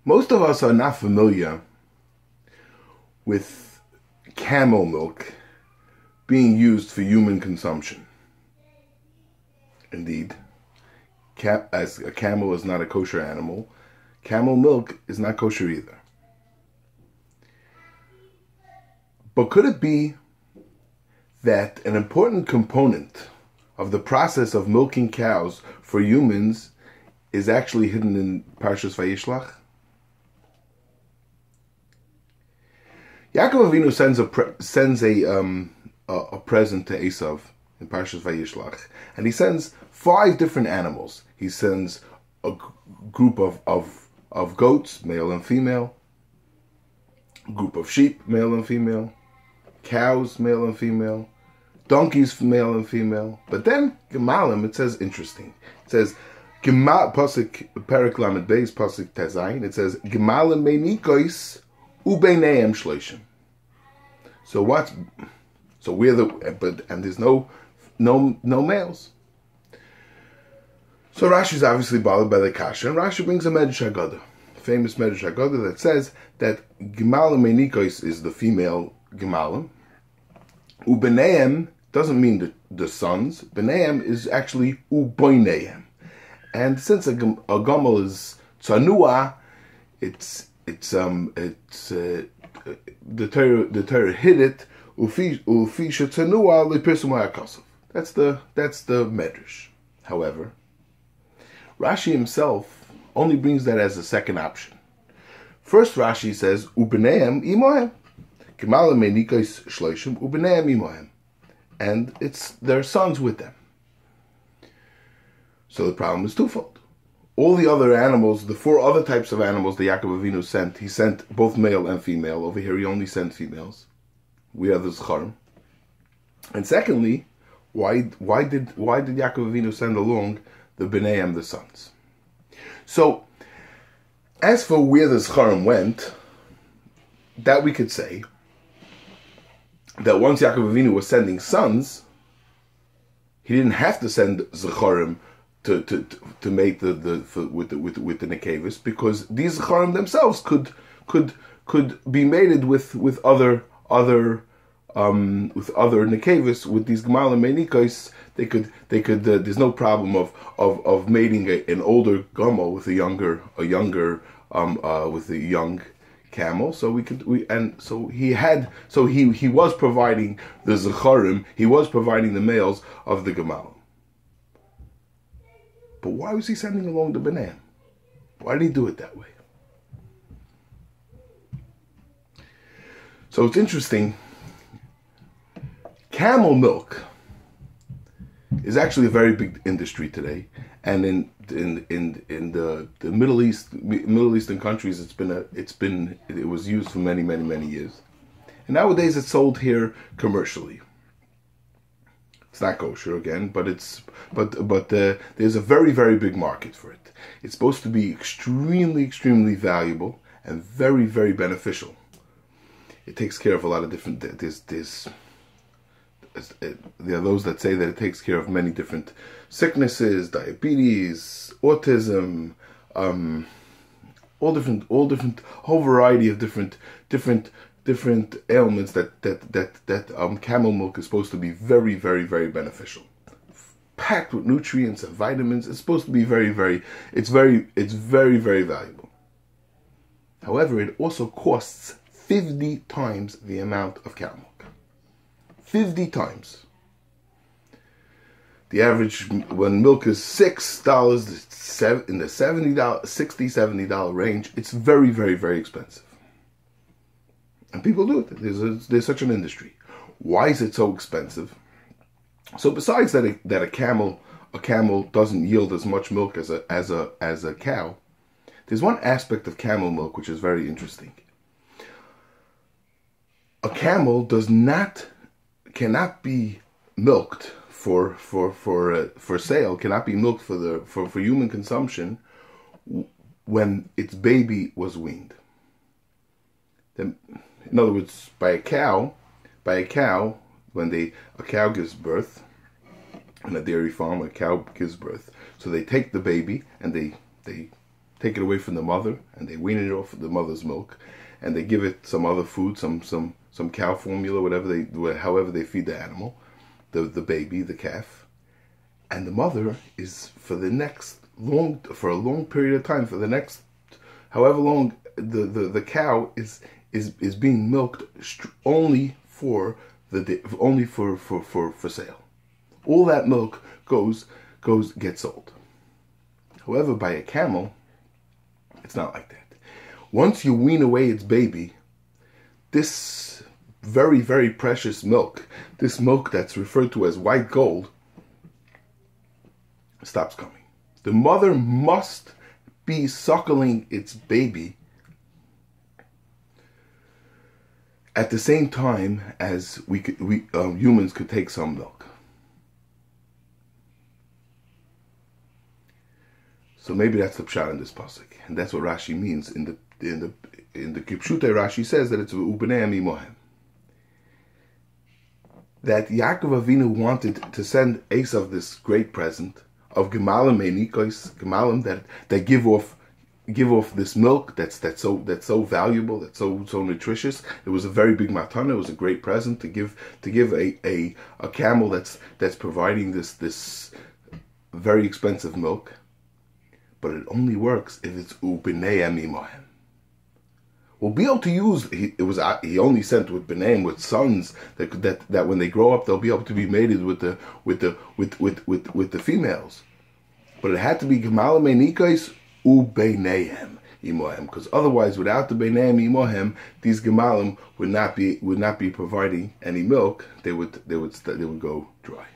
Most of us are not familiar with camel milk being used for human consumption. Indeed, as a camel is not a kosher animal, camel milk is not kosher either. But could it be that an important component of the process of milking cows for humans is actually hidden in Parshas Vayishlach? Yaakov Aveinu sends a present to Eisav in Parshas Vayishlach, and he sends 5 different animals. He sends a group of goats, male and female, a group of sheep, male and female, cows, male and female, donkeys, male and female. But then Gemalim, it says interesting. It says Gemal pasuk Perek Lamed Beis pasuk Tezayin. It says Gemalim meinikois ubeineim shloishim. So we're and there's no males. So Rashi is obviously bothered by the kasha, and Rashi brings a Medrash Haggadah, famous Medrash Haggadah, that says that Gemalim meinikois is the female Gemalim. Ubeneim doesn't mean the sons. Beneim is actually uboineim. And since a gamel is tzanua, the Torah hid it. Ufisha tzanua lepirsum ha'akasav. That's the Medrash. However, Rashi himself only brings that as a second option. First, Rashi says ubeneim imohem, gemalim meinikos shloishim ubeneim imohem, and it's their sons with them. So the problem is twofold. All the other animals, the 4 other types of animals that Yaakov Aveinu sent, he sent both male and female. Over here he only sent females. We are the Zcharim. And secondly, why did Yaakov Aveinu send along the B'naiim, the sons? So, as for where the Zcharim went, that we could say that once Yaakov Aveinu was sending sons, he didn't have to send Zcharim to make with the Nekevis, because these Zcharim themselves could be mated with other Nekevis, with these Gemalim Meinikos. They could there's no problem of mating an older Gamel with a younger with a young camel. So he was providing the Zecharim, he was providing the males of the Gemalim. But why was he sending along the B'nai? Why did he do it that way? So it's interesting. Camel milk is actually a very big industry today, and in the Middle Eastern countries, it was used for many years, and nowadays it's sold here commercially. It's not kosher again, but there's a very big market for it. It's supposed to be extremely valuable and very beneficial. It takes care of a lot of different. There are those that say that it takes care of many different sicknesses, diabetes, autism, whole variety of different ailments that camel milk is supposed to be very beneficial. Packed with nutrients and vitamins, it's supposed to be very valuable. However, it also costs 50 times the amount of cow milk. 50 times. The average, when milk is $6, in the $60, $70 range, it's very expensive. And people do it. There's such an industry. Why is it so expensive? So besides that a camel doesn't yield as much milk as a cow, there's one aspect of camel milk which is very interesting. A camel cannot be milked for sale, cannot be milked for human consumption when its baby was weaned. In other words, by a cow, when a cow gives birth, in a dairy farm, a cow gives birth. So they take the baby and they take it away from the mother, and they wean it off of the mother's milk, and they give it some other food, some cow formula, however they feed the animal, the baby, the calf, and the mother is for a long period of time, for the next however long, the cow is being milked only for sale. All that milk gets sold. However, by a camel, it's not like that. Once you wean away its baby, this very, very precious milk, this milk that's referred to as white gold, stops coming. The mother must be suckling its baby at the same time as humans could take some milk. So maybe that's the pshat in this pasuk, and that's what Rashi means in the Kipshute. Rashi says that it's u'bnei imohem. That Yaakov Aveinu wanted to send Eisav this great present of gemalim me'nikos, gemalim that give off this milk that's so valuable, that's so nutritious. It was a very big matana. It was a great present to give a camel that's providing this very expensive milk. But it only works if it's u'bnei imohem. We'll be able to use. He only sent with b'neim, with sons that when they grow up they'll be able to be mated with the females. But it had to be gemalim me'nikos u'bneihem imohem, because otherwise, without the b'neim imohem, these gemalim would not be providing any milk. They would go dry.